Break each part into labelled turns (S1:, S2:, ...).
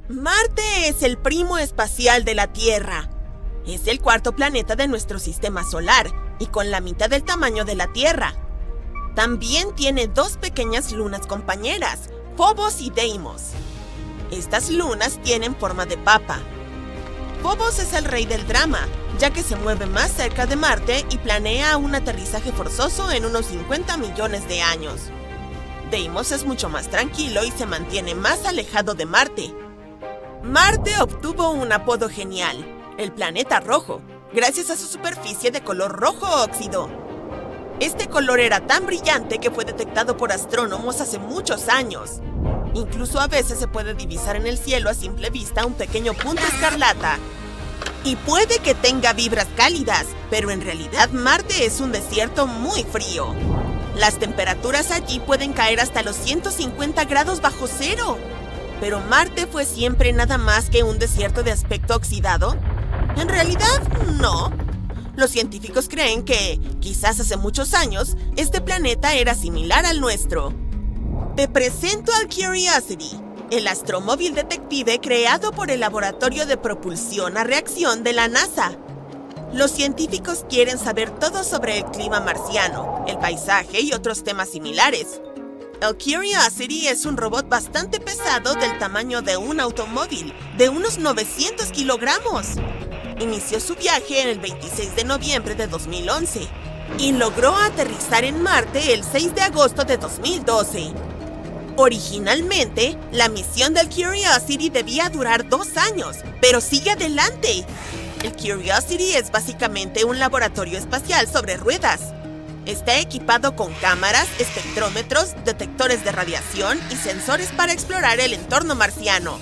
S1: Marte es el primo espacial de la Tierra. Es el cuarto planeta de nuestro sistema solar y con la mitad del tamaño de la Tierra. También tiene dos pequeñas lunas compañeras, Phobos y Deimos. Estas lunas tienen forma de papa. Phobos es el rey del drama, ya que se mueve más cerca de Marte y planea un aterrizaje forzoso en unos 50 millones de años. Deimos es mucho más tranquilo y se mantiene más alejado de Marte. Marte obtuvo un apodo genial, el planeta rojo, gracias a su superficie de color rojo óxido. Este color era tan brillante que fue detectado por astrónomos hace muchos años. Incluso a veces se puede divisar en el cielo a simple vista un pequeño punto escarlata. Y puede que tenga vibras cálidas, pero en realidad Marte es un desierto muy frío. Las temperaturas allí pueden caer hasta los 150 grados bajo cero. ¿Pero Marte fue siempre nada más que un desierto de aspecto oxidado? En realidad, no. Los científicos creen que, quizás hace muchos años, este planeta era similar al nuestro. Te presento al Curiosity, el astromóvil detective creado por el Laboratorio de Propulsión a Reacción de la NASA. Los científicos quieren saber todo sobre el clima marciano, el paisaje y otros temas similares. El Curiosity es un robot bastante pesado del tamaño de un automóvil, de unos 900 kilogramos. Inició su viaje en el 26 de noviembre de 2011 y logró aterrizar en Marte el 6 de agosto de 2012. Originalmente, la misión del Curiosity debía durar 2 años, pero sigue adelante. El Curiosity es básicamente un laboratorio espacial sobre ruedas. Está equipado con cámaras, espectrómetros, detectores de radiación y sensores para explorar el entorno marciano.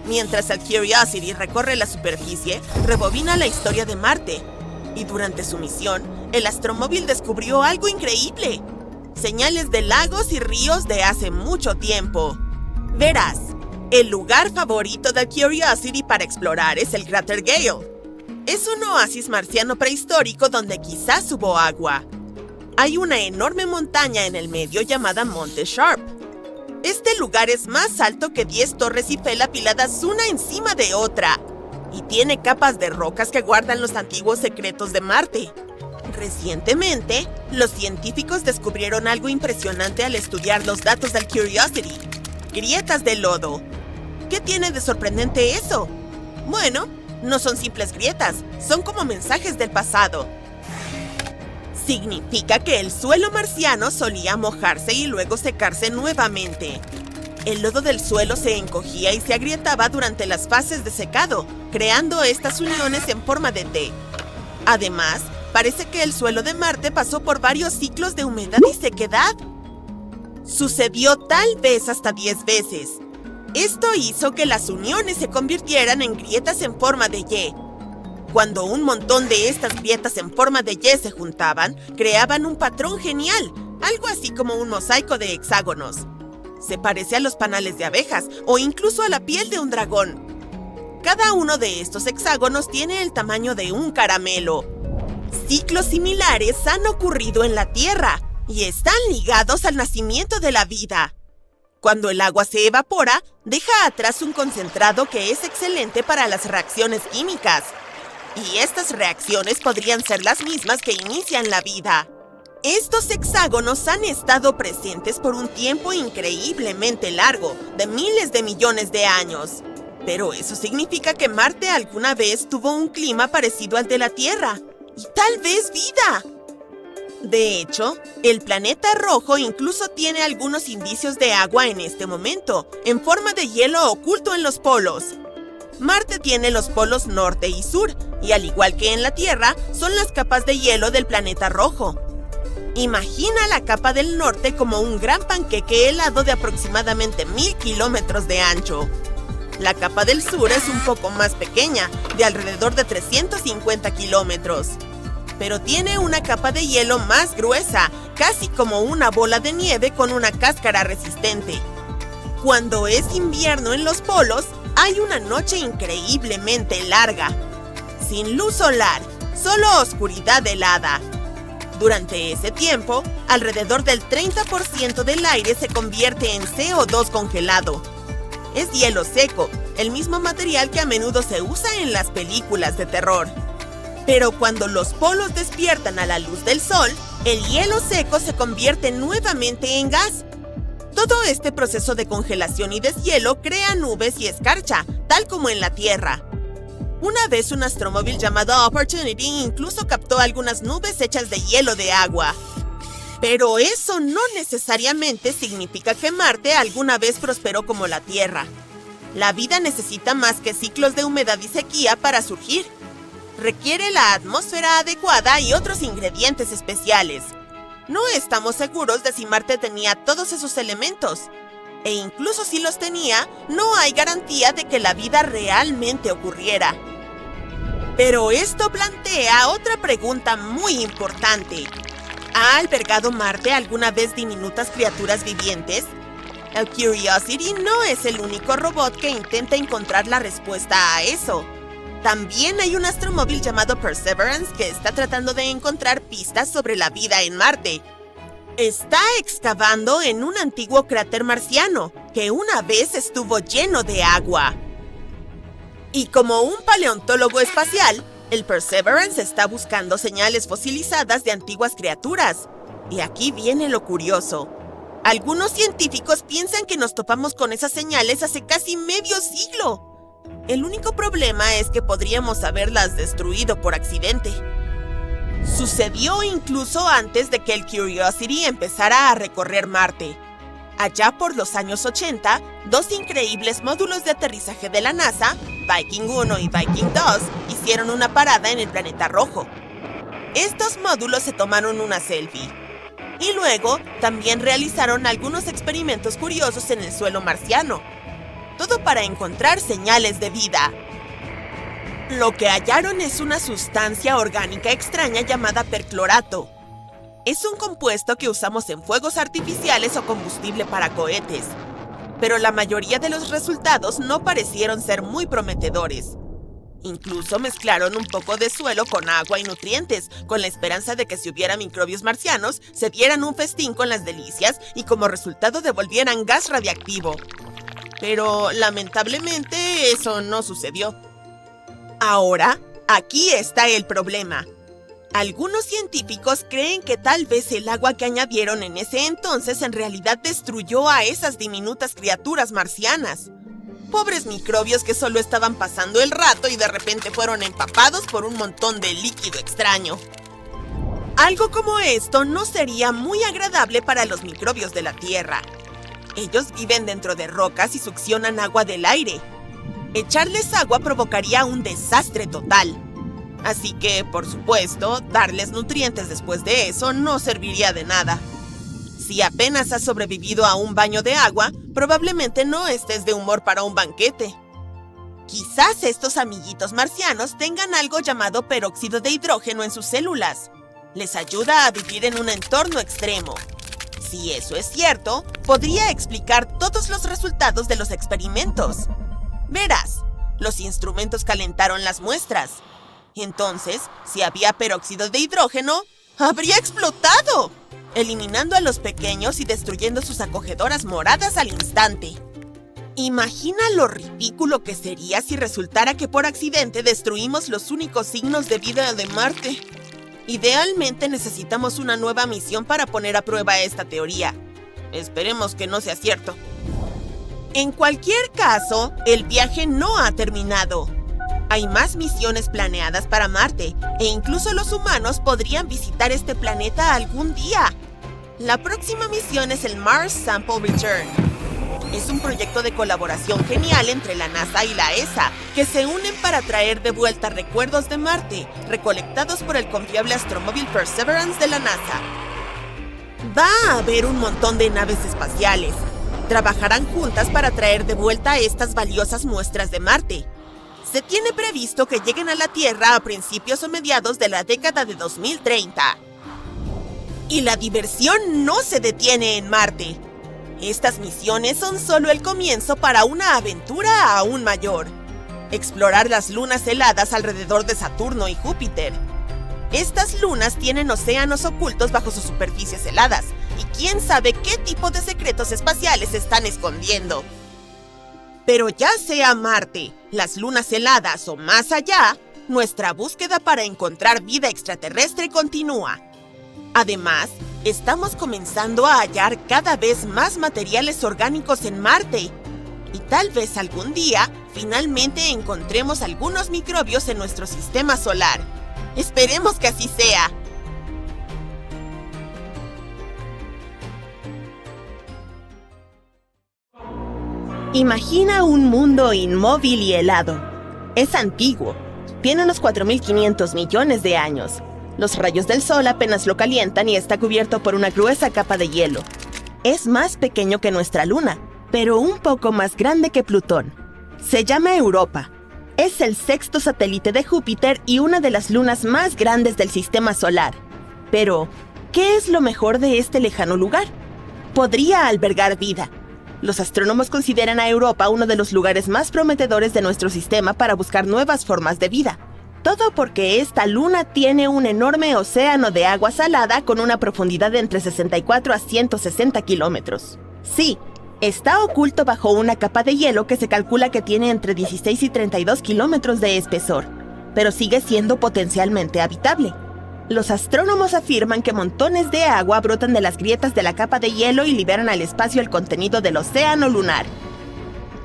S1: Mientras el Curiosity recorre la superficie, rebobina la historia de Marte. Y durante su misión, el astromóvil descubrió algo increíble: señales de lagos y ríos de hace mucho tiempo. Verás, el lugar favorito del Curiosity para explorar es el cráter Gale. Es un oasis marciano prehistórico donde quizás hubo agua. Hay una enorme montaña en el medio llamada Monte Sharp. Este lugar es más alto que 10 torres Eiffel apiladas una encima de otra, y tiene capas de rocas que guardan los antiguos secretos de Marte. Recientemente, los científicos descubrieron algo impresionante al estudiar los datos del Curiosity: grietas de lodo. ¿Qué tiene de sorprendente eso? Bueno, no son simples grietas, son como mensajes del pasado. Significa que el suelo marciano solía mojarse y luego secarse nuevamente. El lodo del suelo se encogía y se agrietaba durante las fases de secado, creando estas uniones en forma de T. Además, parece que el suelo de Marte pasó por varios ciclos de humedad y sequedad. Sucedió tal vez hasta 10 veces. Esto hizo que las uniones se convirtieran en grietas en forma de Y. Cuando un montón de estas grietas en forma de Y se juntaban, creaban un patrón genial, algo así como un mosaico de hexágonos. Se parece a los panales de abejas o incluso a la piel de un dragón. Cada uno de estos hexágonos tiene el tamaño de un caramelo. Ciclos similares han ocurrido en la Tierra y están ligados al nacimiento de la vida. Cuando el agua se evapora, deja atrás un concentrado que es excelente para las reacciones químicas. Y estas reacciones podrían ser las mismas que inician la vida. Estos hexágonos han estado presentes por un tiempo increíblemente largo, de miles de millones de años. Pero eso significa que Marte alguna vez tuvo un clima parecido al de la Tierra, y tal vez vida. De hecho, el planeta rojo incluso tiene algunos indicios de agua en este momento, en forma de hielo oculto en los polos. Marte tiene los polos norte y sur, y al igual que en la Tierra, son las capas de hielo del planeta rojo. Imagina la capa del norte como un gran panqueque helado de aproximadamente 1000 kilómetros de ancho. La capa del sur es un poco más pequeña, de alrededor de 350 kilómetros. Pero tiene una capa de hielo más gruesa, casi como una bola de nieve con una cáscara resistente. Cuando es invierno en los polos, hay una noche increíblemente larga. Sin luz solar, solo oscuridad helada. Durante ese tiempo, alrededor del 30% del aire se convierte en CO2 congelado. Es hielo seco, el mismo material que a menudo se usa en las películas de terror. Pero cuando los polos despiertan a la luz del sol, el hielo seco se convierte nuevamente en gas. Todo este proceso de congelación y deshielo crea nubes y escarcha, tal como en la Tierra. Una vez un astromóvil llamado Opportunity incluso captó algunas nubes hechas de hielo de agua. Pero eso no necesariamente significa que Marte alguna vez prosperó como la Tierra. La vida necesita más que ciclos de humedad y sequía para surgir. Requiere la atmósfera adecuada y otros ingredientes especiales. No estamos seguros de si Marte tenía todos esos elementos. E incluso si los tenía, no hay garantía de que la vida realmente ocurriera. Pero esto plantea otra pregunta muy importante. ¿Ha albergado Marte alguna vez diminutas criaturas vivientes? El Curiosity no es el único robot que intenta encontrar la respuesta a eso. También hay un astromóvil llamado Perseverance que está tratando de encontrar pistas sobre la vida en Marte. Está excavando en un antiguo cráter marciano, que una vez estuvo lleno de agua. Y como un paleontólogo espacial, el Perseverance está buscando señales fosilizadas de antiguas criaturas. Y aquí viene lo curioso. Algunos científicos piensan que nos topamos con esas señales hace casi medio siglo. El único problema es que podríamos haberlas destruido por accidente. Sucedió incluso antes de que el Curiosity empezara a recorrer Marte. Allá por los años 80, dos increíbles módulos de aterrizaje de la NASA, Viking 1 y Viking 2, hicieron una parada en el planeta rojo. Estos módulos se tomaron una selfie. Y luego, también realizaron algunos experimentos curiosos en el suelo marciano. Todo para encontrar señales de vida. Lo que hallaron es una sustancia orgánica extraña llamada perclorato. Es un compuesto que usamos en fuegos artificiales o combustible para cohetes. Pero la mayoría de los resultados no parecieron ser muy prometedores. Incluso mezclaron un poco de suelo con agua y nutrientes, con la esperanza de que si hubiera microbios marcianos, se dieran un festín con las delicias y como resultado devolvieran gas radiactivo. Pero, lamentablemente, eso no sucedió. Ahora, aquí está el problema. Algunos científicos creen que tal vez el agua que añadieron en ese entonces en realidad destruyó a esas diminutas criaturas marcianas. Pobres microbios que solo estaban pasando el rato y de repente fueron empapados por un montón de líquido extraño. Algo como esto no sería muy agradable para los microbios de la Tierra. Ellos viven dentro de rocas y succionan agua del aire. Echarles agua provocaría un desastre total. Así que, por supuesto, darles nutrientes después de eso no serviría de nada. Si apenas has sobrevivido a un baño de agua, probablemente no estés de humor para un banquete. Quizás estos amiguitos marcianos tengan algo llamado peróxido de hidrógeno en sus células. Les ayuda a vivir en un entorno extremo. Si eso es cierto, podría explicar todos los resultados de los experimentos. Verás, los instrumentos calentaron las muestras. Entonces, si había peróxido de hidrógeno, ¡habría explotado!, eliminando a los pequeños y destruyendo sus acogedoras moradas al instante. Imagina lo ridículo que sería si resultara que por accidente destruimos los únicos signos de vida de Marte. Idealmente necesitamos una nueva misión para poner a prueba esta teoría. Esperemos que no sea cierto. En cualquier caso, el viaje no ha terminado. Hay más misiones planeadas para Marte, e incluso los humanos podrían visitar este planeta algún día. La próxima misión es el Mars Sample Return. Es un proyecto de colaboración genial entre la NASA y la ESA, que se unen para traer de vuelta recuerdos de Marte, recolectados por el confiable astromóvil Perseverance de la NASA. Va a haber un montón de naves espaciales. Trabajarán juntas para traer de vuelta estas valiosas muestras de Marte. Se tiene previsto que lleguen a la Tierra a principios o mediados de la década de 2030. Y la diversión no se detiene en Marte. Estas misiones son solo el comienzo para una aventura aún mayor. Explorar las lunas heladas alrededor de Saturno y Júpiter. Estas lunas tienen océanos ocultos bajo sus superficies heladas, y quién sabe qué tipo de secretos espaciales están escondiendo. Pero ya sea Marte, las lunas heladas o más allá, nuestra búsqueda para encontrar vida extraterrestre continúa. Además, estamos comenzando a hallar cada vez más materiales orgánicos en Marte. Y tal vez algún día, finalmente encontremos algunos microbios en nuestro sistema solar. Esperemos que así sea. Imagina un mundo inmóvil y helado. Es antiguo. Tiene unos 4.500 millones de años. Los rayos del sol apenas lo calientan y está cubierto por una gruesa capa de hielo. Es más pequeño que nuestra luna, pero un poco más grande que Plutón. Se llama Europa. Es el sexto satélite de Júpiter y una de las lunas más grandes del sistema solar. Pero, ¿qué es lo mejor de este lejano lugar? Podría albergar vida. Los astrónomos consideran a Europa uno de los lugares más prometedores de nuestro sistema para buscar nuevas formas de vida. Todo porque esta luna tiene un enorme océano de agua salada con una profundidad de entre 64 a 160 kilómetros. Sí, está oculto bajo una capa de hielo que se calcula que tiene entre 16 y 32 kilómetros de espesor, pero sigue siendo potencialmente habitable. Los astrónomos afirman que montones de agua brotan de las grietas de la capa de hielo y liberan al espacio el contenido del océano lunar.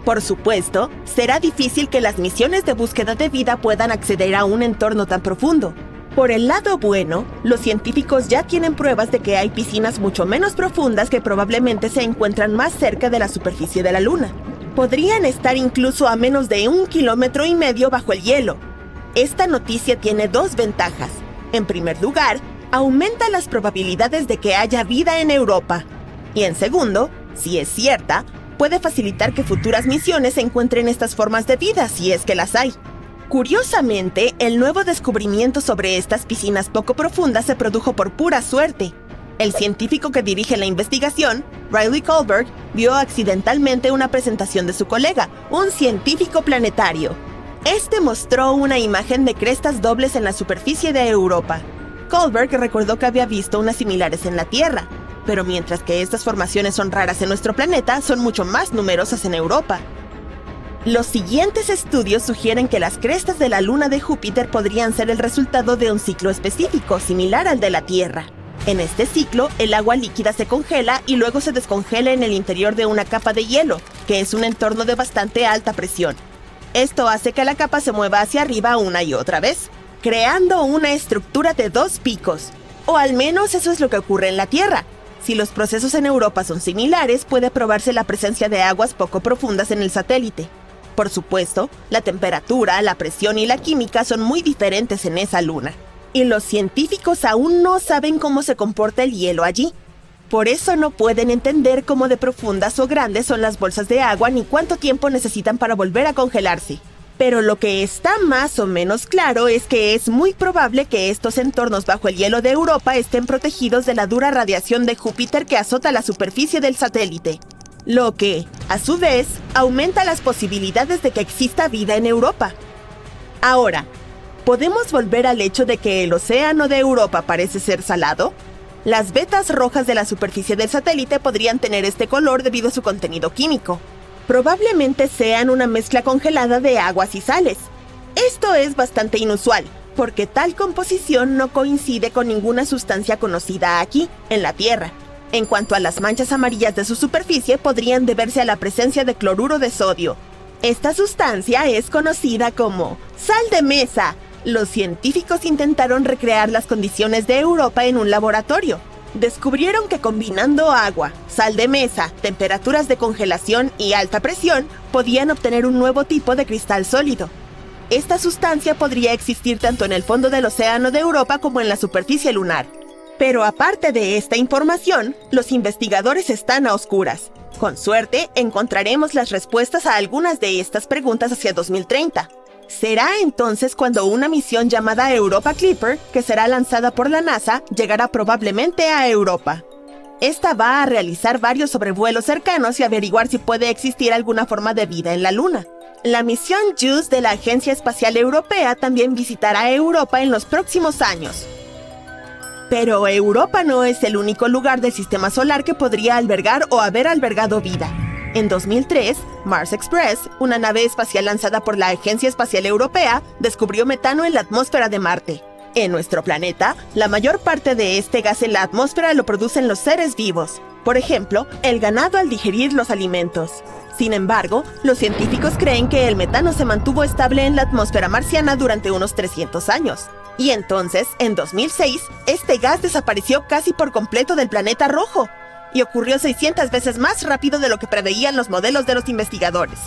S1: Por supuesto, será difícil que las misiones de búsqueda de vida puedan acceder a un entorno tan profundo. Por el lado bueno, los científicos ya tienen pruebas de que hay piscinas mucho menos profundas que probablemente se encuentran más cerca de la superficie de la Luna. Podrían estar incluso a menos de 1,5 kilómetros bajo el hielo. Esta noticia tiene dos ventajas. En primer lugar, aumenta las probabilidades de que haya vida en Europa. Y en segundo, si es cierta, puede facilitar que futuras misiones encuentren estas formas de vida, si es que las hay. Curiosamente, el nuevo descubrimiento sobre estas piscinas poco profundas se produjo por pura suerte. El científico que dirige la investigación, Riley Kohlberg, vio accidentalmente una presentación de su colega, un científico planetario. Este mostró una imagen de crestas dobles en la superficie de Europa. Kohlberg recordó que había visto unas similares en la Tierra, pero mientras que estas formaciones son raras en nuestro planeta, son mucho más numerosas en Europa. Los siguientes estudios sugieren que las crestas de la luna de Júpiter podrían ser el resultado de un ciclo específico, similar al de la Tierra. En este ciclo, el agua líquida se congela y luego se descongela en el interior de una capa de hielo, que es un entorno de bastante alta presión. Esto hace que la capa se mueva hacia arriba una y otra vez, creando una estructura de dos picos. O al menos eso es lo que ocurre en la Tierra. Si los procesos en Europa son similares, puede probarse la presencia de aguas poco profundas en el satélite. Por supuesto, la temperatura, la presión y la química son muy diferentes en esa luna. Y los científicos aún no saben cómo se comporta el hielo allí. Por eso no pueden entender cómo de profundas o grandes son las bolsas de agua ni cuánto tiempo necesitan para volver a congelarse. Pero lo que está más o menos claro es que es muy probable que estos entornos bajo el hielo de Europa estén protegidos de la dura radiación de Júpiter que azota la superficie del satélite. Lo que, a su vez, aumenta las posibilidades de que exista vida en Europa. Ahora, ¿podemos volver al hecho de que el océano de Europa parece ser salado? Las vetas rojas de la superficie del satélite podrían tener este color debido a su contenido químico. Probablemente sean una mezcla congelada de aguas y sales. Esto es bastante inusual, porque tal composición no coincide con ninguna sustancia conocida aquí, en la Tierra. En cuanto a las manchas amarillas de su superficie, podrían deberse a la presencia de cloruro de sodio. Esta sustancia es conocida como sal de mesa. Los científicos intentaron recrear las condiciones de Europa en un laboratorio. Descubrieron que combinando agua, sal de mesa, temperaturas de congelación y alta presión, podían obtener un nuevo tipo de cristal sólido. Esta sustancia podría existir tanto en el fondo del océano de Europa como en la superficie lunar. Pero aparte de esta información, los investigadores están a oscuras. Con suerte, encontraremos las respuestas a algunas de estas preguntas hacia 2030. Será entonces cuando una misión llamada Europa Clipper, que será lanzada por la NASA, llegará probablemente a Europa. Esta va a realizar varios sobrevuelos cercanos y averiguar si puede existir alguna forma de vida en la Luna. La misión JUICE de la Agencia Espacial Europea también visitará Europa en los próximos años. Pero Europa no es el único lugar del sistema solar que podría albergar o haber albergado vida. En 2003, Mars Express, una nave espacial lanzada por la Agencia Espacial Europea, descubrió metano en la atmósfera de Marte. En nuestro planeta, la mayor parte de este gas en la atmósfera lo producen los seres vivos. Por ejemplo, el ganado al digerir los alimentos. Sin embargo, los científicos creen que el metano se mantuvo estable en la atmósfera marciana durante unos 300 años. Y entonces, en 2006, este gas desapareció casi por completo del planeta rojo. Y ocurrió 600 veces más rápido de lo que preveían los modelos de los investigadores.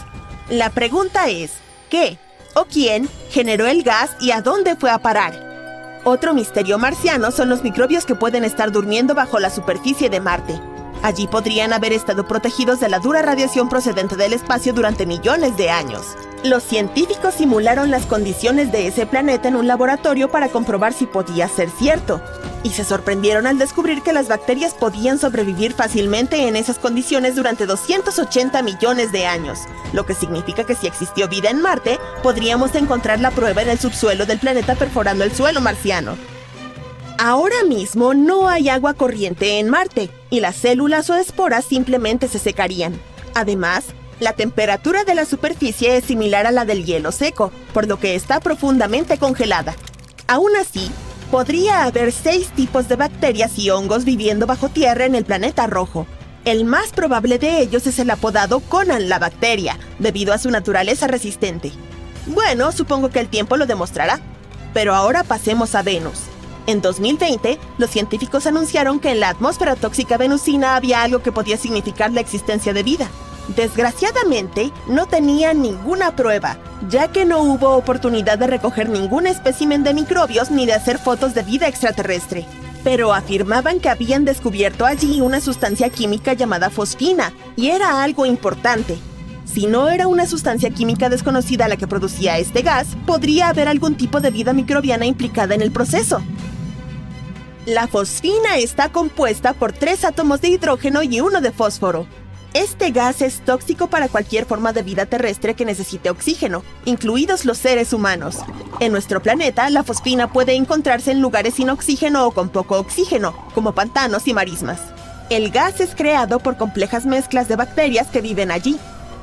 S1: La pregunta es, ¿qué o quién generó el gas y a dónde fue a parar? Otro misterio marciano son los microbios que pueden estar durmiendo bajo la superficie de Marte. Allí podrían haber estado protegidos de la dura radiación procedente del espacio durante millones de años. Los científicos simularon las condiciones de ese planeta en un laboratorio para comprobar si podía ser cierto. Y se sorprendieron al descubrir que las bacterias podían sobrevivir fácilmente en esas condiciones durante 280 millones de años, lo que significa que si existió vida en Marte, podríamos encontrar la prueba en el subsuelo del planeta perforando el suelo marciano. Ahora mismo no hay agua corriente en Marte, y las células o esporas simplemente se secarían. Además, la temperatura de la superficie es similar a la del hielo seco, por lo que está profundamente congelada. Aún así, podría haber 6 tipos de bacterias y hongos viviendo bajo tierra en el planeta rojo. El más probable de ellos es el apodado Conan la bacteria, debido a su naturaleza resistente. Bueno, supongo que el tiempo lo demostrará. Pero ahora pasemos a Venus. En 2020, los científicos anunciaron que en la atmósfera tóxica venusina había algo que podía significar la existencia de vida. Desgraciadamente, no tenían ninguna prueba, ya que no hubo oportunidad de recoger ningún espécimen de microbios ni de hacer fotos de vida extraterrestre. Pero afirmaban que habían descubierto allí una sustancia química llamada fosfina, y era algo importante. Si no era una sustancia química desconocida la que producía este gas, podría haber algún tipo de vida microbiana implicada en el proceso. La fosfina está compuesta por 3 átomos de hidrógeno y 1 de fósforo. Este gas es tóxico para cualquier forma de vida terrestre que necesite oxígeno, incluidos los seres humanos. En nuestro planeta, la fosfina puede encontrarse en lugares sin oxígeno o con poco oxígeno, como pantanos y marismas. El gas es creado por complejas mezclas de bacterias que viven allí.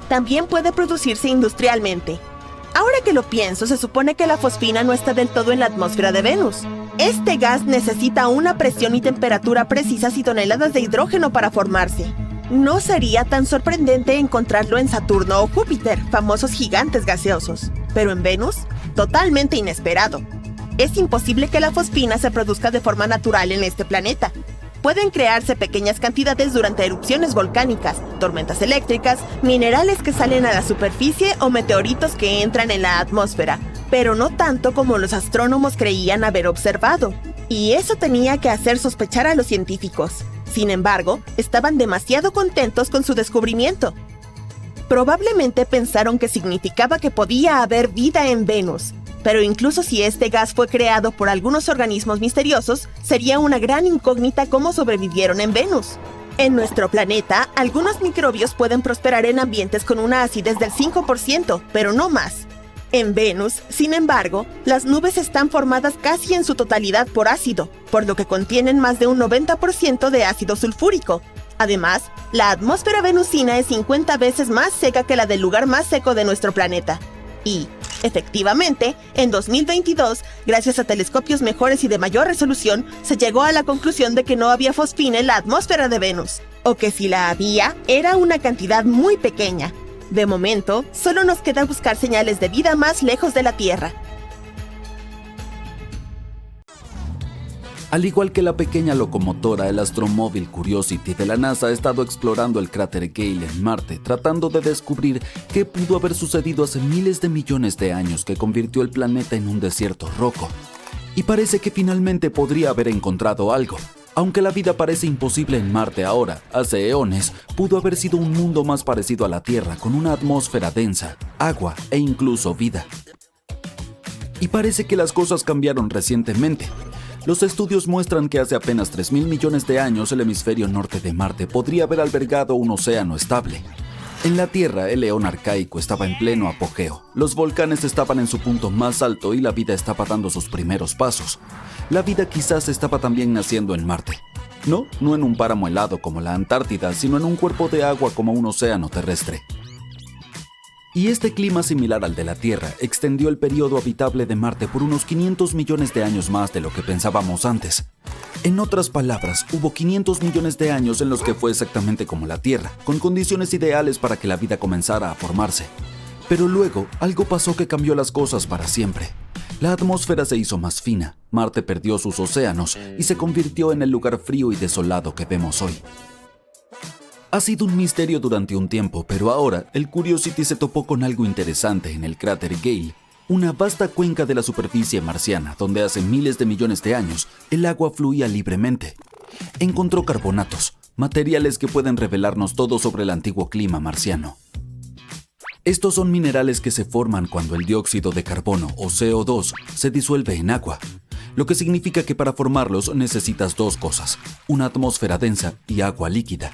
S1: También puede producirse industrialmente. Ahora que lo pienso, se supone que la fosfina no está del todo en la atmósfera de Venus. Este gas necesita una presión y temperatura precisas y toneladas de hidrógeno para formarse. No sería tan sorprendente encontrarlo en Saturno o Júpiter, famosos gigantes gaseosos. Pero en Venus, totalmente inesperado. Es imposible que la fosfina se produzca de forma natural en este planeta. Pueden crearse pequeñas cantidades durante erupciones volcánicas, tormentas eléctricas, minerales que salen a la superficie o meteoritos que entran en la atmósfera, pero no tanto como los astrónomos creían haber observado. Y eso tenía que hacer sospechar a los científicos. Sin embargo, estaban demasiado contentos con su descubrimiento. Probablemente pensaron que significaba que podía haber vida en Venus. Pero incluso si este gas fue creado por algunos organismos misteriosos, sería una gran incógnita cómo sobrevivieron en Venus. En nuestro planeta, algunos microbios pueden prosperar en ambientes con una acidez del 5%, pero no más. En Venus, sin embargo, las nubes están formadas casi en su totalidad por ácido, por lo que contienen más de un 90% de ácido sulfúrico. Además, la atmósfera venusina es 50 veces más seca que la del lugar más seco de nuestro planeta. Y, efectivamente, en 2022, gracias a telescopios mejores y de mayor resolución, se llegó a la conclusión de que no había fosfina en la atmósfera de Venus, o que si la había, era una cantidad muy pequeña. De momento, solo nos queda buscar señales de vida más lejos de la Tierra.
S2: Al igual que la pequeña locomotora, el astromóvil Curiosity de la NASA ha estado explorando el cráter Gale en Marte, tratando de descubrir qué pudo haber sucedido hace miles de millones de años que convirtió el planeta en un desierto roco. Y parece que finalmente podría haber encontrado algo. Aunque la vida parece imposible en Marte ahora, hace eones pudo haber sido un mundo más parecido a la Tierra, con una atmósfera densa, agua e incluso vida. Y parece que las cosas cambiaron recientemente. Los estudios muestran que hace apenas 3.000 millones de años el hemisferio norte de Marte podría haber albergado un océano estable. En la Tierra, el eón arcaico estaba en pleno apogeo. Los volcanes estaban en su punto más alto y la vida estaba dando sus primeros pasos. La vida quizás estaba también naciendo en Marte. No en un páramo helado como la Antártida, sino en un cuerpo de agua como un océano terrestre. Y este clima similar al de la Tierra extendió el periodo habitable de Marte por unos 500 millones de años más de lo que pensábamos antes. En otras palabras, hubo 500 millones de años en los que fue exactamente como la Tierra, con condiciones ideales para que la vida comenzara a formarse. Pero luego, algo pasó que cambió las cosas para siempre. La atmósfera se hizo más fina, Marte perdió sus océanos y se convirtió en el lugar frío y desolado que vemos hoy. Ha sido un misterio durante un tiempo, pero ahora el Curiosity se topó con algo interesante en el cráter Gale, una vasta cuenca de la superficie marciana donde hace miles de millones de años el agua fluía libremente. Encontró carbonatos, materiales que pueden revelarnos todo sobre el antiguo clima marciano. Estos son minerales que se forman cuando el dióxido de carbono o CO2 se disuelve en agua, lo que significa que para formarlos necesitas dos cosas, una atmósfera densa y agua líquida.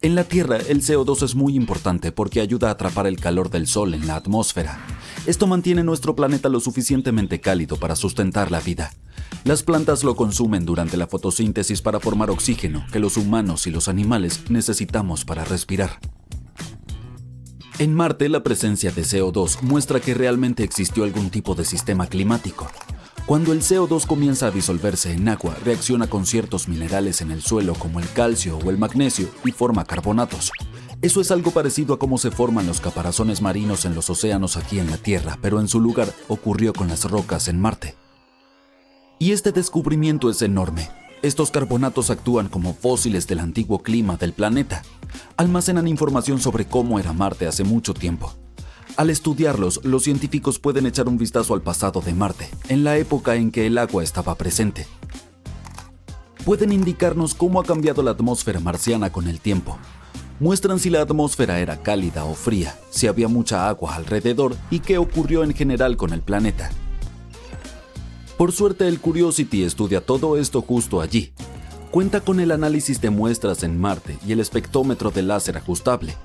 S2: En la Tierra, el CO2 es muy importante porque ayuda a atrapar el calor del Sol en la atmósfera. Esto mantiene nuestro planeta lo suficientemente cálido para sustentar la vida. Las plantas lo consumen durante la fotosíntesis para formar oxígeno que los humanos y los animales necesitamos para respirar. En Marte, la presencia de CO2 muestra que realmente existió algún tipo de sistema climático. Cuando el CO2 comienza a disolverse en agua, reacciona con ciertos minerales en el suelo como el calcio o el magnesio y forma carbonatos. Eso es algo parecido a cómo se forman los caparazones marinos en los océanos aquí en la Tierra, pero en su lugar ocurrió con las rocas en Marte. Y este descubrimiento es enorme. Estos carbonatos actúan como fósiles del antiguo clima del planeta. Almacenan información sobre cómo era Marte hace mucho tiempo. Al estudiarlos, los científicos pueden echar un vistazo al pasado de Marte, en la época en que el agua estaba presente. Pueden indicarnos cómo ha cambiado la atmósfera marciana con el tiempo. Muestran si la atmósfera era cálida o fría, si había mucha agua alrededor y qué ocurrió en general con el planeta. Por suerte, el Curiosity estudia todo esto justo allí. Cuenta con el análisis de muestras en Marte y el espectrómetro de láser ajustable.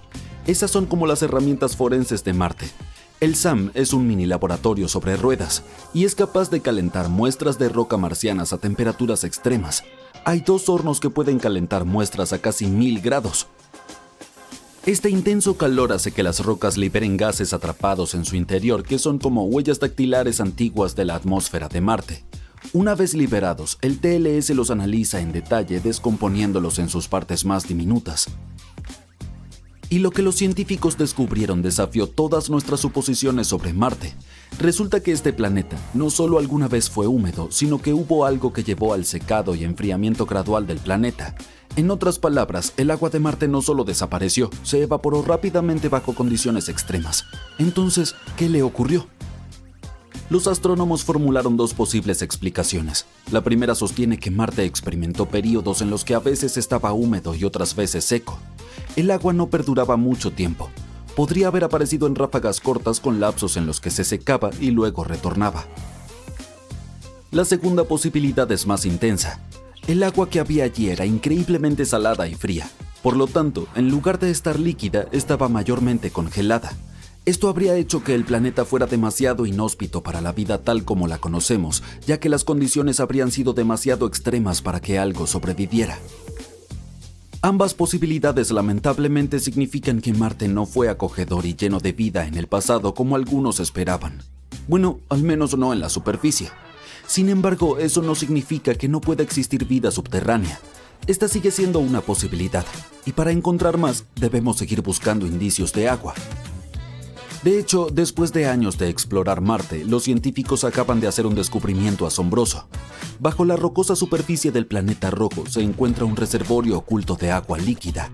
S2: Esas son como las herramientas forenses de Marte. El SAM es un mini laboratorio sobre ruedas y es capaz de calentar muestras de roca marcianas a temperaturas extremas. Hay 2 hornos que pueden calentar muestras a casi 1000 grados. Este intenso calor hace que las rocas liberen gases atrapados en su interior que son como huellas dactilares antiguas de la atmósfera de Marte. Una vez liberados, el TLS los analiza en detalle descomponiéndolos en sus partes más diminutas. Y lo que los científicos descubrieron desafió todas nuestras suposiciones sobre Marte. Resulta que este planeta no solo alguna vez fue húmedo, sino que hubo algo que llevó al secado y enfriamiento gradual del planeta. En otras palabras, el agua de Marte no solo desapareció, se evaporó rápidamente bajo condiciones extremas. Entonces, ¿qué le ocurrió? Los astrónomos formularon 2 posibles explicaciones. La primera sostiene que Marte experimentó períodos en los que a veces estaba húmedo y otras veces seco. El agua no perduraba mucho tiempo. Podría haber aparecido en ráfagas cortas con lapsos en los que se secaba y luego retornaba. La segunda posibilidad es más intensa. El agua que había allí era increíblemente salada y fría. Por lo tanto, en lugar de estar líquida, estaba mayormente congelada. Esto habría hecho que el planeta fuera demasiado inhóspito para la vida tal como la conocemos, ya que las condiciones habrían sido demasiado extremas para que algo sobreviviera. Ambas posibilidades lamentablemente significan que Marte no fue acogedor y lleno de vida en el pasado como algunos esperaban. Bueno, al menos no en la superficie. Sin embargo, eso no significa que no pueda existir vida subterránea. Esta sigue siendo una posibilidad, y para encontrar más, debemos seguir buscando indicios de agua. De hecho, después de años de explorar Marte, los científicos acaban de hacer un descubrimiento asombroso. Bajo la rocosa superficie del planeta rojo se encuentra un reservorio oculto de agua líquida.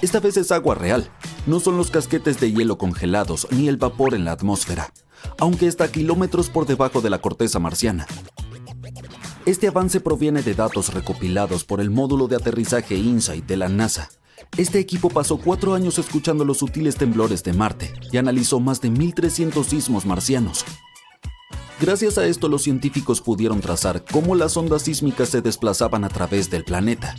S2: Esta vez es agua real, no son los casquetes de hielo congelados ni el vapor en la atmósfera, aunque está a kilómetros por debajo de la corteza marciana. Este avance proviene de datos recopilados por el módulo de aterrizaje InSight de la NASA. Este equipo pasó 4 años escuchando los sutiles temblores de Marte y analizó más de 1300 sismos marcianos. Gracias a esto, los científicos pudieron trazar cómo las ondas sísmicas se desplazaban a través del planeta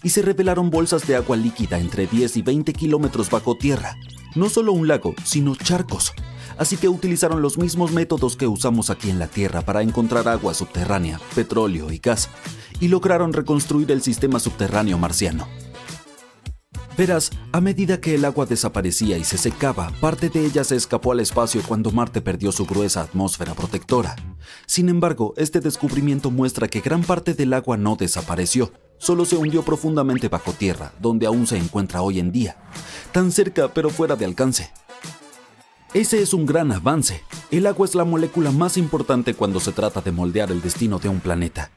S2: y se revelaron bolsas de agua líquida entre 10 y 20 kilómetros bajo tierra. No solo un lago, sino charcos. así que utilizaron los mismos métodos que usamos aquí en la Tierra para encontrar agua subterránea, petróleo y gas, y lograron reconstruir el sistema subterráneo marciano. Verás, a medida que el agua desaparecía y se secaba, parte de ella se escapó al espacio cuando Marte perdió su gruesa atmósfera protectora. Sin embargo, este descubrimiento muestra que gran parte del agua no desapareció, solo se hundió profundamente bajo tierra, donde aún se encuentra hoy en día. Tan cerca, pero fuera de alcance. Ese es un gran avance. El agua es la molécula más importante cuando se trata de moldear el destino de un planeta.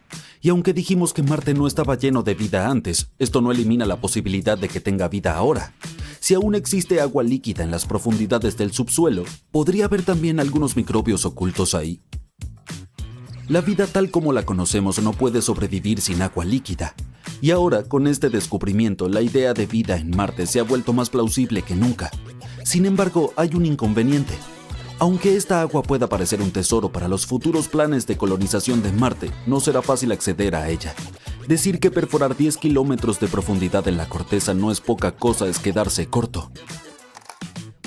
S2: Y aunque dijimos que Marte no estaba lleno de vida antes, esto no elimina la posibilidad de que tenga vida ahora. Si aún existe agua líquida en las profundidades del subsuelo, ¿podría haber también algunos microbios ocultos ahí? La vida tal como la conocemos no puede sobrevivir sin agua líquida. Y ahora, con este descubrimiento, la idea de vida en Marte se ha vuelto más plausible que nunca. Sin embargo, hay un inconveniente. Aunque esta agua pueda parecer un tesoro para los futuros planes de colonización de Marte, no será fácil acceder a ella. Decir que perforar 10 kilómetros de profundidad en la corteza no es poca cosa es quedarse corto.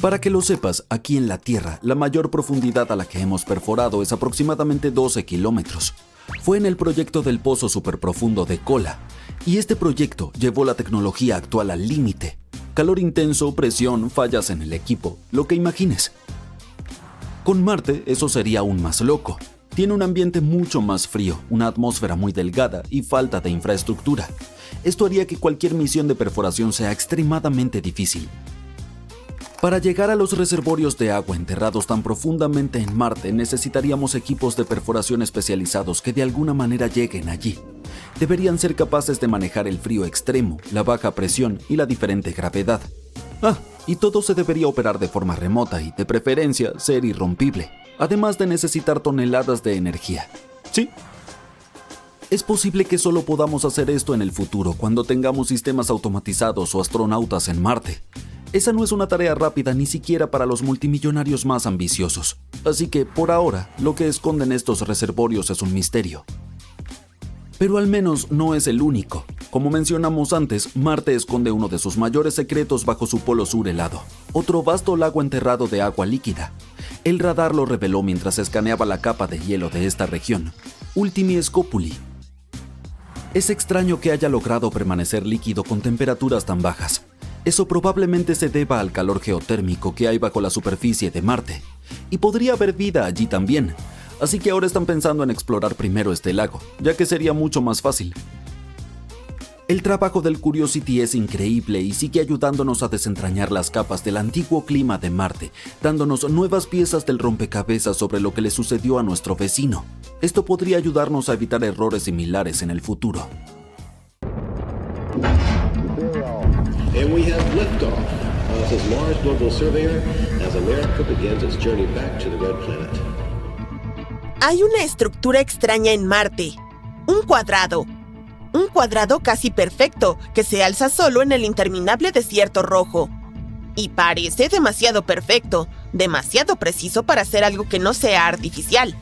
S2: Para que lo sepas, aquí en la Tierra, la mayor profundidad a la que hemos perforado es aproximadamente 12 kilómetros. Fue en el proyecto del pozo superprofundo de Kola, y este proyecto llevó la tecnología actual al límite. Calor intenso, presión, fallas en el equipo, lo que imagines. Con Marte eso sería aún más loco. Tiene un ambiente mucho más frío, una atmósfera muy delgada y falta de infraestructura. Esto haría que cualquier misión de perforación sea extremadamente difícil. Para llegar a los reservorios de agua enterrados tan profundamente en Marte, necesitaríamos equipos de perforación especializados que de alguna manera lleguen allí. Deberían ser capaces de manejar el frío extremo, la baja presión y la diferente gravedad. Y todo se debería operar de forma remota y, de preferencia, ser irrompible, además de necesitar toneladas de energía. ¿Sí? Es posible que solo podamos hacer esto en el futuro, cuando tengamos sistemas automatizados o astronautas en Marte. Esa no es una tarea rápida ni siquiera para los multimillonarios más ambiciosos. Así que, por ahora, lo que esconden estos reservorios es un misterio. Pero al menos no es el único. Como mencionamos antes, Marte esconde uno de sus mayores secretos bajo su polo sur helado, otro vasto lago enterrado de agua líquida. El radar lo reveló mientras escaneaba la capa de hielo de esta región, Ultimi Scopuli. Es extraño que haya logrado permanecer líquido con temperaturas tan bajas. Eso probablemente se deba al calor geotérmico que hay bajo la superficie de Marte. Y podría haber vida allí también. Así que ahora están pensando en explorar primero este lago, ya que sería mucho más fácil. El trabajo del Curiosity es increíble y sigue ayudándonos a desentrañar las capas del antiguo clima de Marte, dándonos nuevas piezas del rompecabezas sobre lo que le sucedió a nuestro vecino. Esto podría ayudarnos a evitar errores similares en el futuro.
S3: And we have liftoff. This is Mars Global Surveyor as America begins its journey back to the Red Planet.
S1: Hay una estructura extraña en Marte. Un cuadrado. Un cuadrado casi perfecto que se alza solo en el interminable desierto rojo. Y parece demasiado perfecto, demasiado preciso para ser algo que no sea artificial.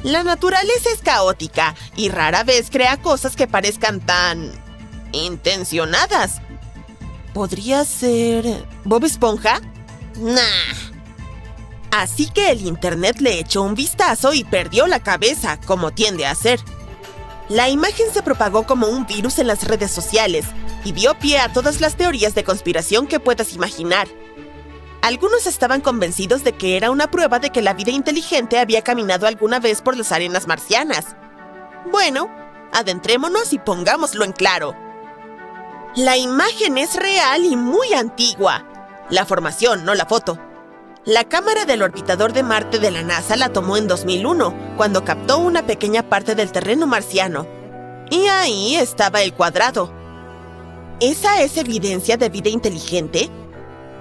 S1: La naturaleza es caótica y rara vez crea cosas que parezcan tan intencionadas. ¿Podría ser Bob Esponja? Nah. Así que el internet le echó un vistazo y perdió la cabeza, como tiende a hacer. La imagen se propagó como un virus en las redes sociales y dio pie a todas las teorías de conspiración que puedas imaginar. Algunos estaban convencidos de que era una prueba de que la vida inteligente había caminado alguna vez por las arenas marcianas. Bueno, adentrémonos y pongámoslo en claro. La imagen es real y muy antigua. La formación, no la foto. La cámara del orbitador de Marte de la NASA la tomó en 2001, cuando captó una pequeña parte del terreno marciano. Y ahí estaba el cuadrado. ¿Esa es evidencia de vida inteligente?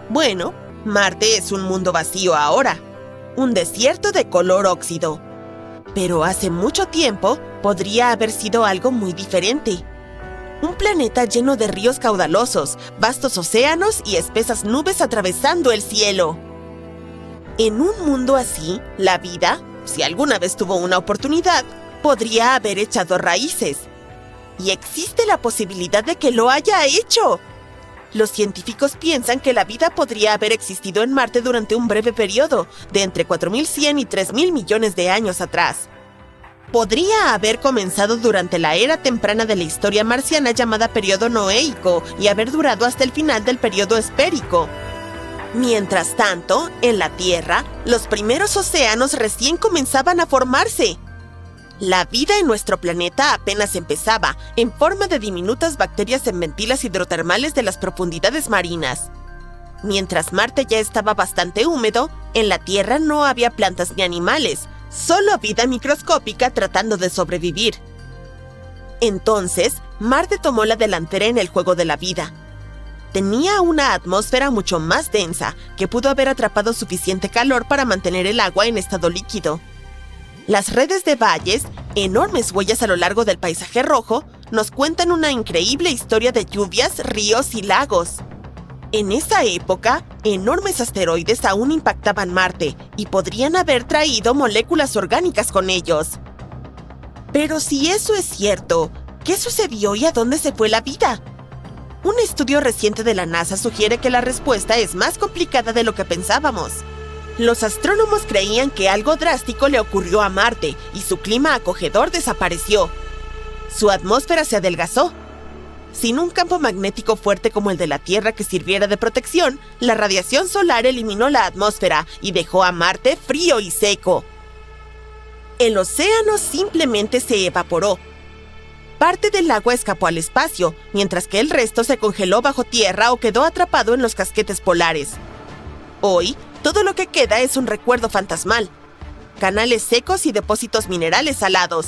S1: Bueno, Marte es un mundo vacío ahora, un desierto de color óxido. Pero hace mucho tiempo podría haber sido algo muy diferente. Un planeta lleno de ríos caudalosos, vastos océanos y espesas nubes atravesando el cielo. En un mundo así, la vida, si alguna vez tuvo una oportunidad, podría haber echado raíces. Y existe la posibilidad de que lo haya hecho. Los científicos piensan que la vida podría haber existido en Marte durante un breve periodo, de entre 4.100 y 3.000 millones de años atrás. Podría haber comenzado durante la era temprana de la historia marciana llamada periodo noéico y haber durado hasta el final del periodo espérico. Mientras tanto, en la Tierra, los primeros océanos recién comenzaban a formarse. La vida en nuestro planeta apenas empezaba, en forma de diminutas bacterias en ventilas hidrotermales de las profundidades marinas. Mientras Marte ya estaba bastante húmedo, en la Tierra no había plantas ni animales, solo vida microscópica tratando de sobrevivir. Entonces, Marte tomó la delantera en el juego de la vida. Tenía una atmósfera mucho más densa, que pudo haber atrapado suficiente calor para mantener el agua en estado líquido. Las redes de valles, enormes huellas a lo largo del paisaje rojo, nos cuentan una increíble historia de lluvias, ríos y lagos. En esa época, enormes asteroides aún impactaban Marte y podrían haber traído moléculas orgánicas con ellos. Pero si eso es cierto, ¿qué sucedió y a dónde se fue la vida? Un estudio reciente de la NASA sugiere que la respuesta es más complicada de lo que pensábamos. Los astrónomos creían que algo drástico le ocurrió a Marte y su clima acogedor desapareció. Su atmósfera se adelgazó. Sin un campo magnético fuerte como el de la Tierra que sirviera de protección, la radiación solar eliminó la atmósfera y dejó a Marte frío y seco. El océano simplemente se evaporó. Parte del agua escapó al espacio, mientras que el resto se congeló bajo tierra o quedó atrapado en los casquetes polares. Hoy, todo lo que queda es un recuerdo fantasmal, canales secos y depósitos minerales salados.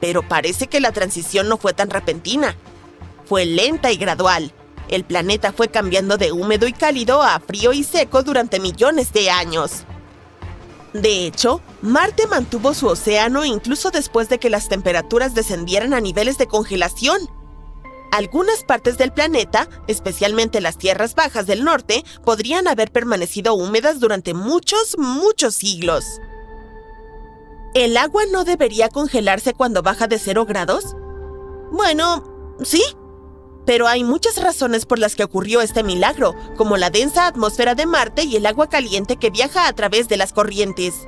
S1: Pero parece que la transición no fue tan repentina. Fue lenta y gradual. El planeta fue cambiando de húmedo y cálido a frío y seco durante millones de años. De hecho, Marte mantuvo su océano incluso después de que las temperaturas descendieran a niveles de congelación. Algunas partes del planeta, especialmente las tierras bajas del norte, podrían haber permanecido húmedas durante muchos siglos. ¿El agua no debería congelarse cuando baja de 0 grados? Bueno, sí. Pero hay muchas razones por las que ocurrió este milagro, como la densa atmósfera de Marte y el agua caliente que viaja a través de las corrientes.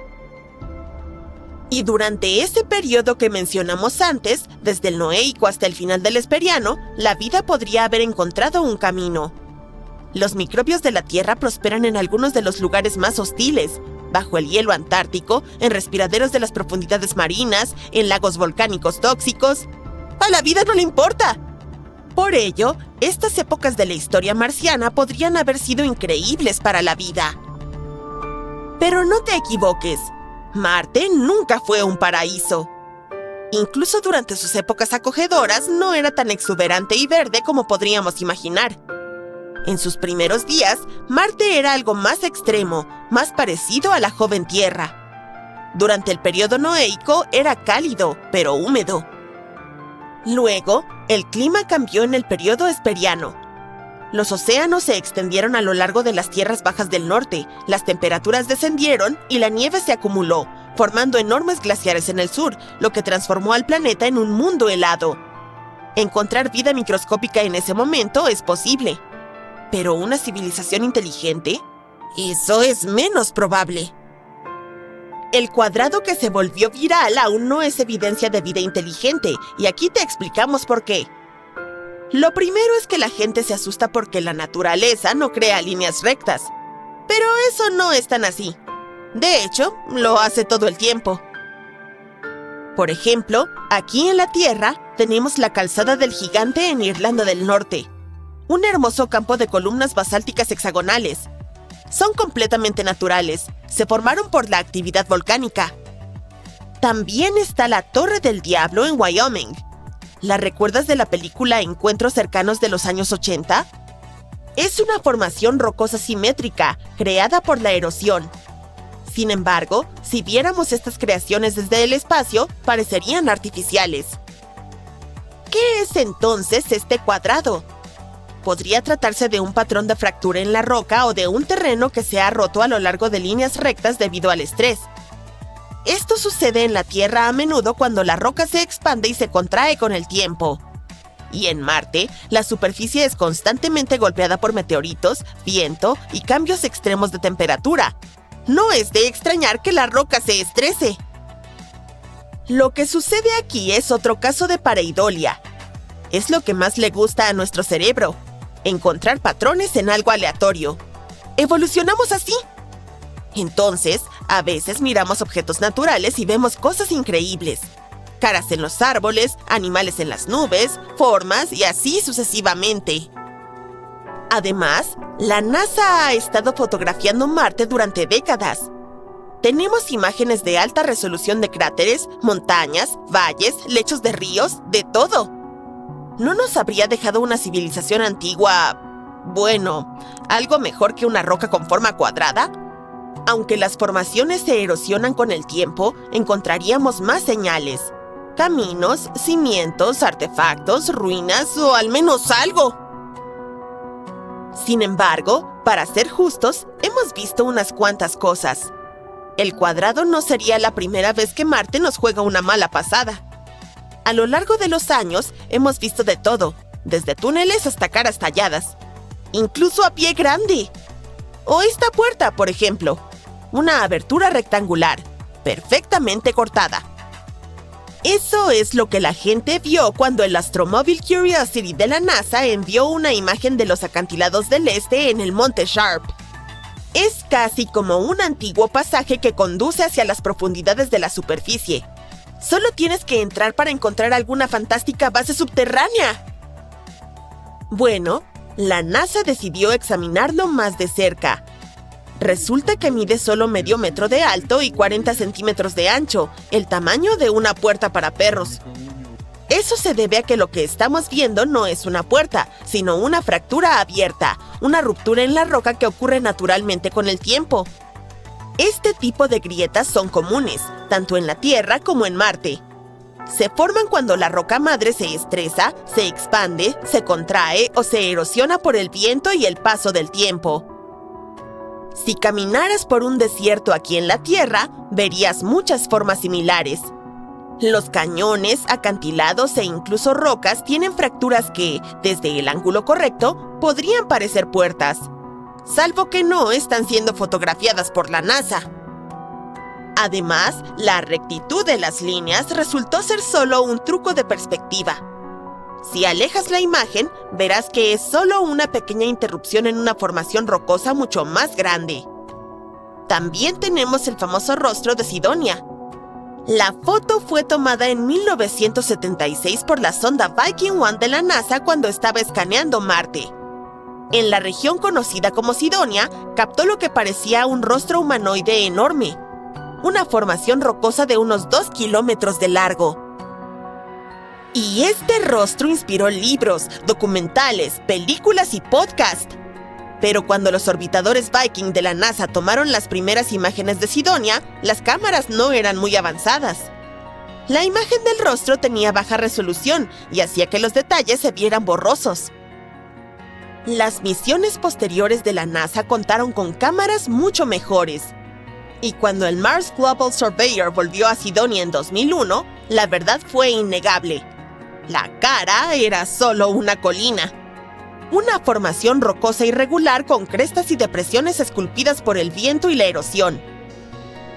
S1: Y durante ese periodo que mencionamos antes, desde el Noéico hasta el final del Esperiano, la vida podría haber encontrado un camino. Los microbios de la Tierra prosperan en algunos de los lugares más hostiles, bajo el hielo antártico, en respiraderos de las profundidades marinas, en lagos volcánicos tóxicos. ¡A la vida no le importa! Por ello, estas épocas de la historia marciana podrían haber sido increíbles para la vida. Pero no te equivoques, Marte nunca fue un paraíso. Incluso durante sus épocas acogedoras no era tan exuberante y verde como podríamos imaginar. En sus primeros días, Marte era algo más extremo, más parecido a la joven Tierra. Durante el periodo noéico era cálido, pero húmedo. Luego, el clima cambió en el periodo esperiano. Los océanos se extendieron a lo largo de las tierras bajas del norte, las temperaturas descendieron y la nieve se acumuló, formando enormes glaciares en el sur, lo que transformó al planeta en un mundo helado. Encontrar vida microscópica en ese momento es posible. ¿Pero una civilización inteligente? Eso es menos probable. El cuadrado que se volvió viral aún no es evidencia de vida inteligente, y aquí te explicamos por qué. Lo primero es que la gente se asusta porque la naturaleza no crea líneas rectas. Pero eso no es tan así. De hecho, lo hace todo el tiempo. Por ejemplo, aquí en la Tierra tenemos la calzada del gigante en Irlanda del Norte. Un hermoso campo de columnas basálticas hexagonales. Son completamente naturales, se formaron por la actividad volcánica. También está la Torre del Diablo en Wyoming. ¿La recuerdas de la película Encuentros cercanos de los años 80? Es una formación rocosa simétrica, creada por la erosión. Sin embargo, si viéramos estas creaciones desde el espacio, parecerían artificiales. ¿Qué es entonces este cuadrado? Podría tratarse de un patrón de fractura en la roca o de un terreno que se ha roto a lo largo de líneas rectas debido al estrés. Esto sucede en la Tierra a menudo cuando la roca se expande y se contrae con el tiempo. Y en Marte, la superficie es constantemente golpeada por meteoritos, viento y cambios extremos de temperatura. No es de extrañar que la roca se estrese. Lo que sucede aquí es otro caso de pareidolia. Es lo que más le gusta a nuestro cerebro, encontrar patrones en algo aleatorio. Evolucionamos así. Entonces, a veces miramos objetos naturales y vemos cosas increíbles. Caras en los árboles, animales en las nubes, formas y así sucesivamente. Además, la NASA ha estado fotografiando Marte durante décadas. Tenemos imágenes de alta resolución de cráteres, montañas, valles, lechos de ríos, de todo. ¿No nos habría dejado una civilización antigua, bueno, algo mejor que una roca con forma cuadrada? Aunque las formaciones se erosionan con el tiempo, encontraríamos más señales. Caminos, cimientos, artefactos, ruinas o al menos algo. Sin embargo, para ser justos, hemos visto unas cuantas cosas. El cuadrado no sería la primera vez que Marte nos juega una mala pasada. A lo largo de los años, hemos visto de todo, desde túneles hasta caras talladas. Incluso a pie grande. O esta puerta, por ejemplo. Una abertura rectangular, perfectamente cortada. Eso es lo que la gente vio cuando el astromóvil Curiosity de la NASA envió una imagen de los acantilados del este en el Monte Sharp. Es casi como un antiguo pasaje que conduce hacia las profundidades de la superficie. Solo tienes que entrar para encontrar alguna fantástica base subterránea. Bueno, la NASA decidió examinarlo más de cerca. Resulta que mide solo medio metro de alto y 40 centímetros de ancho, el tamaño de una puerta para perros. Eso se debe a que lo que estamos viendo no es una puerta, sino una fractura abierta, una ruptura en la roca que ocurre naturalmente con el tiempo. Este tipo de grietas son comunes, tanto en la Tierra como en Marte. Se forman cuando la roca madre se estresa, se expande, se contrae o se erosiona por el viento y el paso del tiempo. Si caminaras por un desierto aquí en la Tierra, verías muchas formas similares. Los cañones, acantilados e incluso rocas tienen fracturas que, desde el ángulo correcto, podrían parecer puertas. Salvo que no están siendo fotografiadas por la NASA. Además, la rectitud de las líneas resultó ser solo un truco de perspectiva. Si alejas la imagen, verás que es solo una pequeña interrupción en una formación rocosa mucho más grande. También tenemos el famoso rostro de Sidonia. La foto fue tomada en 1976 por la sonda Viking 1 de la NASA cuando estaba escaneando Marte. En la región conocida como Sidonia, captó lo que parecía un rostro humanoide enorme, una formación rocosa de unos 2 kilómetros de largo. Y este rostro inspiró libros, documentales, películas y podcasts. Pero cuando los orbitadores Viking de la NASA tomaron las primeras imágenes de Sidonia, las cámaras no eran muy avanzadas. La imagen del rostro tenía baja resolución y hacía que los detalles se vieran borrosos. Las misiones posteriores de la NASA contaron con cámaras mucho mejores. Y cuando el Mars Global Surveyor volvió a Sidonia en 2001, la verdad fue innegable. La cara era solo una colina. Una formación rocosa irregular con crestas y depresiones esculpidas por el viento y la erosión.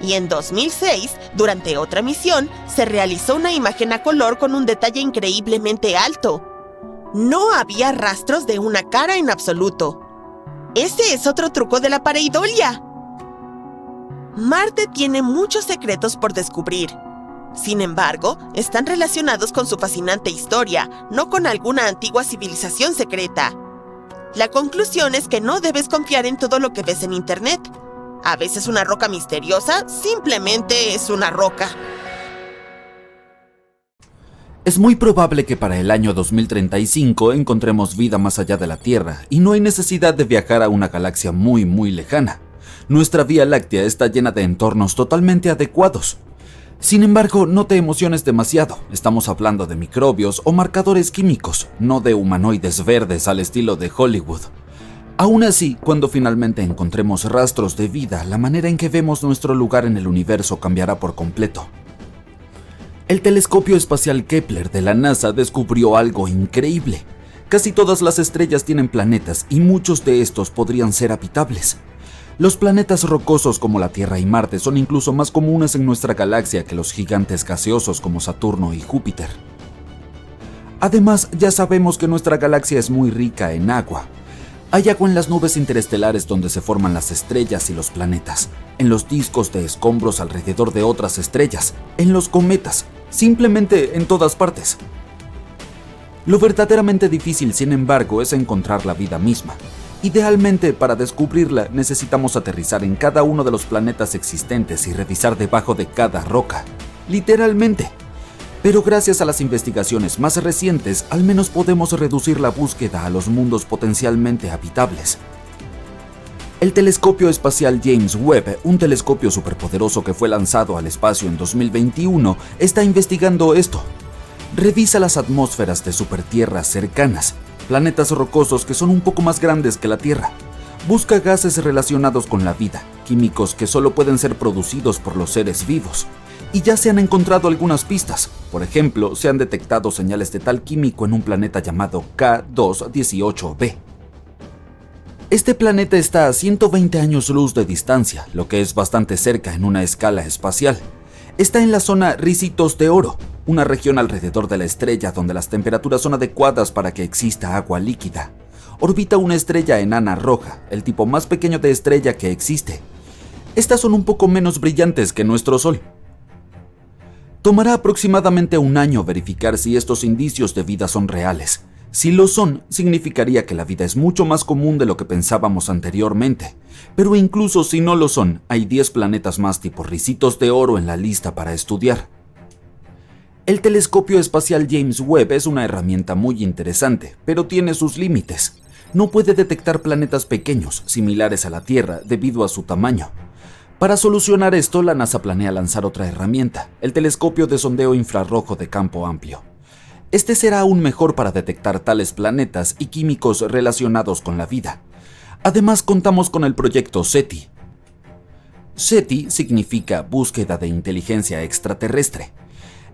S1: Y en 2006, durante otra misión, se realizó una imagen a color con un detalle increíblemente alto. No había rastros de una cara en absoluto. Ese es otro truco de la pareidolia. Marte tiene muchos secretos por descubrir. Sin embargo, están relacionados con su fascinante historia, no con alguna antigua civilización secreta. La conclusión es que no debes confiar en todo lo que ves en Internet. A veces una roca misteriosa simplemente es una roca.
S2: Es muy probable que para el año 2035 encontremos vida más allá de la Tierra, y no hay necesidad de viajar a una galaxia muy lejana. Nuestra Vía Láctea está llena de entornos totalmente adecuados. Sin embargo, no te emociones demasiado, estamos hablando de microbios o marcadores químicos, no de humanoides verdes al estilo de Hollywood. Aún así, cuando finalmente encontremos rastros de vida, la manera en que vemos nuestro lugar en el universo cambiará por completo. El telescopio espacial Kepler de la NASA descubrió algo increíble. Casi todas las estrellas tienen planetas y muchos de estos podrían ser habitables. Los planetas rocosos como la Tierra y Marte son incluso más comunes en nuestra galaxia que los gigantes gaseosos como Saturno y Júpiter. Además, ya sabemos que nuestra galaxia es muy rica en agua. Hay agua en las nubes interestelares donde se forman las estrellas y los planetas, en los discos de escombros alrededor de otras estrellas, en los cometas, simplemente en todas partes. Lo verdaderamente difícil, sin embargo, es encontrar la vida misma. Idealmente, para descubrirla, necesitamos aterrizar en cada uno de los planetas existentes y revisar debajo de cada roca. Literalmente. Pero gracias a las investigaciones más recientes, al menos podemos reducir la búsqueda a los mundos potencialmente habitables. El telescopio espacial James Webb, un telescopio superpoderoso que fue lanzado al espacio en 2021, está investigando esto. Revisa las atmósferas de supertierras cercanas, planetas rocosos que son un poco más grandes que la Tierra. Busca gases relacionados con la vida, químicos que solo pueden ser producidos por los seres vivos. Y ya se han encontrado algunas pistas. Por ejemplo, se han detectado señales de tal químico en un planeta llamado K218b. Este planeta está a 120 años luz de distancia, lo que es bastante cerca en una escala espacial. Está en la zona Ricitos de Oro, una región alrededor de la estrella donde las temperaturas son adecuadas para que exista agua líquida. Orbita una estrella enana roja, el tipo más pequeño de estrella que existe. Estas son un poco menos brillantes que nuestro Sol. Tomará aproximadamente un año verificar si estos indicios de vida son reales. Si lo son, significaría que la vida es mucho más común de lo que pensábamos anteriormente. Pero incluso si no lo son, hay 10 planetas más tipo Ricitos de Oro en la lista para estudiar. El telescopio espacial James Webb es una herramienta muy interesante, pero tiene sus límites. No puede detectar planetas pequeños, similares a la Tierra, debido a su tamaño. Para solucionar esto, la NASA planea lanzar otra herramienta, el telescopio de sondeo infrarrojo de campo amplio. Este será aún mejor para detectar tales planetas y químicos relacionados con la vida. Además, contamos con el proyecto SETI. SETI significa Búsqueda de Inteligencia Extraterrestre.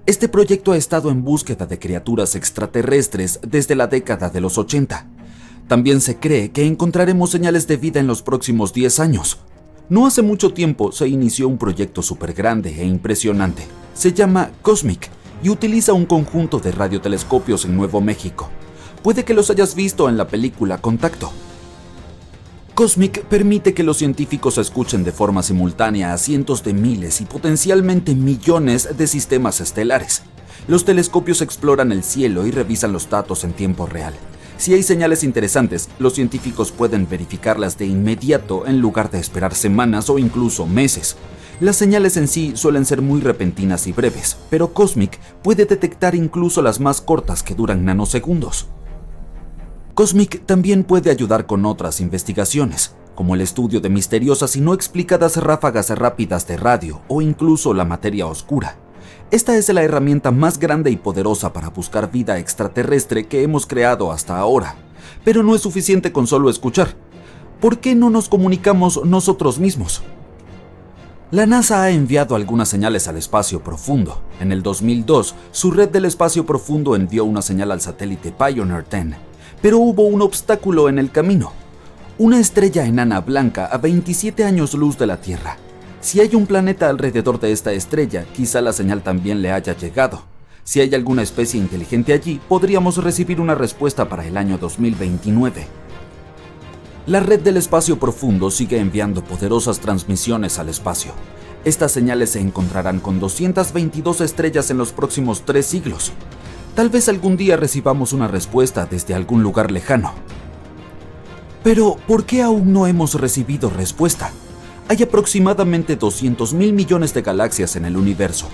S2: Este proyecto ha estado en búsqueda de criaturas extraterrestres desde la década de los 80. También se cree que encontraremos señales de vida en los próximos 10 años. No hace mucho tiempo se inició un proyecto súper grande e impresionante. Se llama COSMIC y utiliza un conjunto de radiotelescopios en Nuevo México. Puede que los hayas visto en la película Contacto. COSMIC permite que los científicos escuchen de forma simultánea a cientos de miles y potencialmente millones de sistemas estelares. Los telescopios exploran el cielo y revisan los datos en tiempo real. Si hay señales interesantes, los científicos pueden verificarlas de inmediato en lugar de esperar semanas o incluso meses. Las señales en sí suelen ser muy repentinas y breves, pero COSMIC puede detectar incluso las más cortas que duran nanosegundos. COSMIC también puede ayudar con otras investigaciones, como el estudio de misteriosas y no explicadas ráfagas rápidas de radio o incluso la materia oscura. Esta es la herramienta más grande y poderosa para buscar vida extraterrestre que hemos creado hasta ahora. Pero no es suficiente con solo escuchar. ¿Por qué no nos comunicamos nosotros mismos? La NASA ha enviado algunas señales al espacio profundo. En el 2002, su red del espacio profundo envió una señal al satélite Pioneer 10, pero hubo un obstáculo en el camino. Una estrella enana blanca a 27 años luz de la Tierra. Si hay un planeta alrededor de esta estrella, quizá la señal también le haya llegado. Si hay alguna especie inteligente allí, podríamos recibir una respuesta para el año 2029. La red del espacio profundo sigue enviando poderosas transmisiones al espacio. Estas señales se encontrarán con 222 estrellas en los próximos 3 siglos. Tal vez algún día recibamos una respuesta desde algún lugar lejano. Pero, ¿por qué aún no hemos recibido respuesta? Hay aproximadamente 200.000 millones de galaxias en el universo,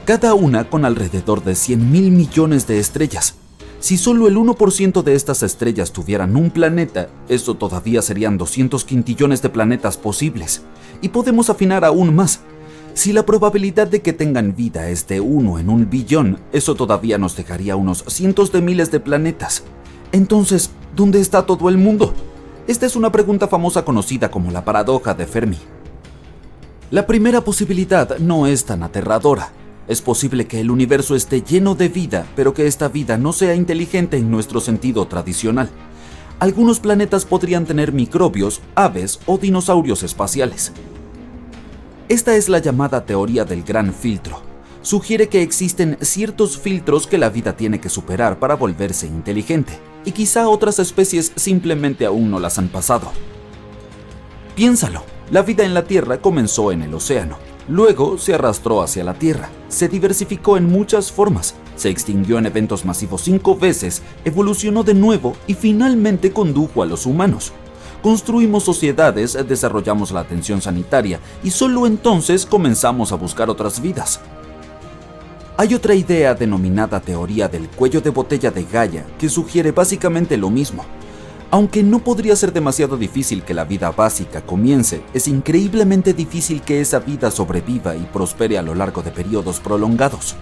S2: cada una con alrededor de 100.000 millones de estrellas. Si solo el 1% de estas estrellas tuvieran un planeta, eso todavía serían 200 quintillones de planetas posibles. Y podemos afinar aún más. Si la probabilidad de que tengan vida es de 1 en 1 billón, eso todavía nos dejaría unos cientos de miles de planetas. Entonces, ¿dónde está todo el mundo? Esta es una pregunta famosa conocida como la paradoja de Fermi. La primera posibilidad no es tan aterradora. Es posible que el universo esté lleno de vida, pero que esta vida no sea inteligente en nuestro sentido tradicional. Algunos planetas podrían tener microbios, aves o dinosaurios espaciales. Esta es la llamada teoría del gran filtro. Sugiere que existen ciertos filtros que la vida tiene que superar para volverse inteligente, y quizá otras especies simplemente aún no las han pasado. Piénsalo, la vida en la Tierra comenzó en el océano, luego se arrastró hacia la Tierra, se diversificó en muchas formas, se extinguió en eventos masivos 5 veces, evolucionó de nuevo y finalmente condujo a los humanos. Construimos sociedades, desarrollamos la atención sanitaria y solo entonces comenzamos a buscar otras vidas. Hay otra idea denominada teoría del cuello de botella de Gaia que sugiere básicamente lo mismo. Aunque no podría ser demasiado difícil que la vida básica comience, es increíblemente difícil que esa vida sobreviva y prospere a lo largo de periodos prolongados.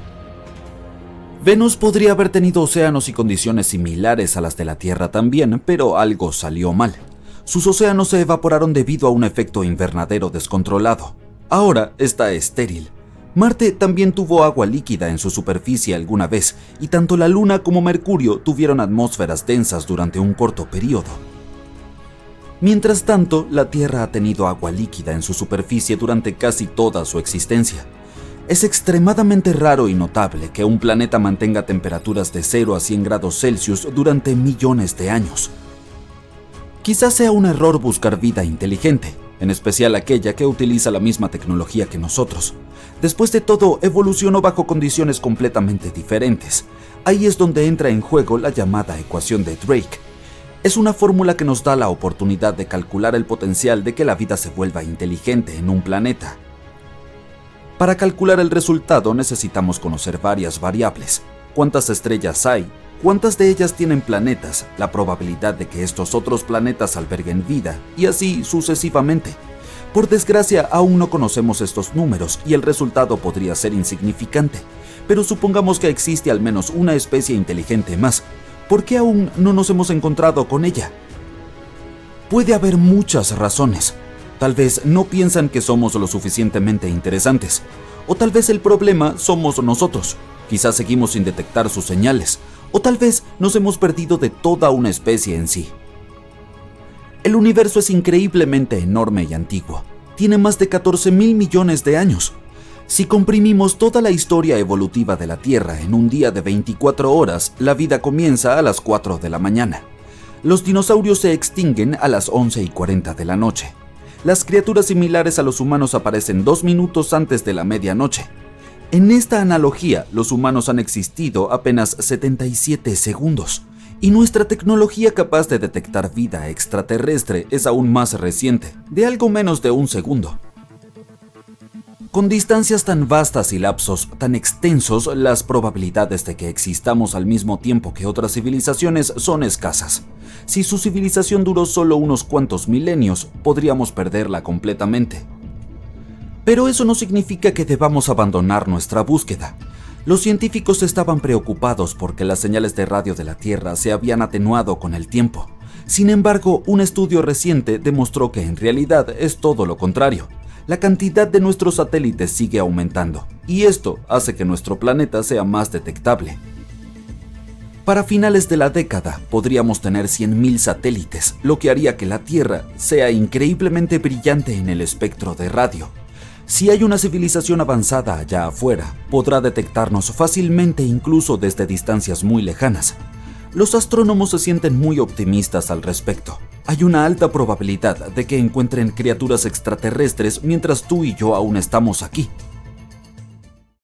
S2: Venus podría haber tenido océanos y condiciones similares a las de la Tierra también, pero algo salió mal. Sus océanos se evaporaron debido a un efecto invernadero descontrolado. Ahora está estéril. Marte también tuvo agua líquida en su superficie alguna vez, y tanto la Luna como Mercurio tuvieron atmósferas densas durante un corto periodo. Mientras tanto, la Tierra ha tenido agua líquida en su superficie durante casi toda su existencia. Es extremadamente raro y notable que un planeta mantenga temperaturas de 0 a 100 grados Celsius durante millones de años. Quizás sea un error buscar vida inteligente, en especial aquella que utiliza la misma tecnología que nosotros. Después de todo, evolucionó bajo condiciones completamente diferentes. Ahí es donde entra en juego la llamada ecuación de Drake. Es una fórmula que nos da la oportunidad de calcular el potencial de que la vida se vuelva inteligente en un planeta. Para calcular el resultado necesitamos conocer varias variables. ¿Cuántas estrellas hay? ¿Cuántas de ellas tienen planetas? La probabilidad de que estos otros planetas alberguen vida, y así sucesivamente. Por desgracia, aún no conocemos estos números y el resultado podría ser insignificante, pero supongamos que existe al menos una especie inteligente más. ¿Por qué aún no nos hemos encontrado con ella? Puede haber muchas razones. Tal vez no piensan que somos lo suficientemente interesantes, o tal vez el problema somos nosotros. Quizás seguimos sin detectar sus señales, o tal vez nos hemos perdido de toda una especie en sí. El universo es increíblemente enorme y antiguo. Tiene más de 14.000 millones de años. Si comprimimos toda la historia evolutiva de la Tierra en un día de 24 horas, la vida comienza a las 4 de la mañana. Los dinosaurios se extinguen a las 11:40 de la noche. Las criaturas similares a los humanos aparecen 2 minutos antes de la medianoche. En esta analogía, los humanos han existido apenas 77 segundos. Y nuestra tecnología capaz de detectar vida extraterrestre es aún más reciente, de algo menos de un segundo. Con distancias tan vastas y lapsos tan extensos, las probabilidades de que existamos al mismo tiempo que otras civilizaciones son escasas. Si su civilización duró solo unos cuantos milenios, podríamos perderla completamente. Pero eso no significa que debamos abandonar nuestra búsqueda. Los científicos estaban preocupados porque las señales de radio de la Tierra se habían atenuado con el tiempo. Sin embargo, un estudio reciente demostró que en realidad es todo lo contrario. La cantidad de nuestros satélites sigue aumentando, y esto hace que nuestro planeta sea más detectable. Para finales de la década, podríamos tener 100.000 satélites, lo que haría que la Tierra sea increíblemente brillante en el espectro de radio. Si hay una civilización avanzada allá afuera, podrá detectarnos fácilmente incluso desde distancias muy lejanas. Los astrónomos se sienten muy optimistas al respecto. Hay una alta probabilidad de que encuentren criaturas extraterrestres mientras tú y yo aún estamos aquí.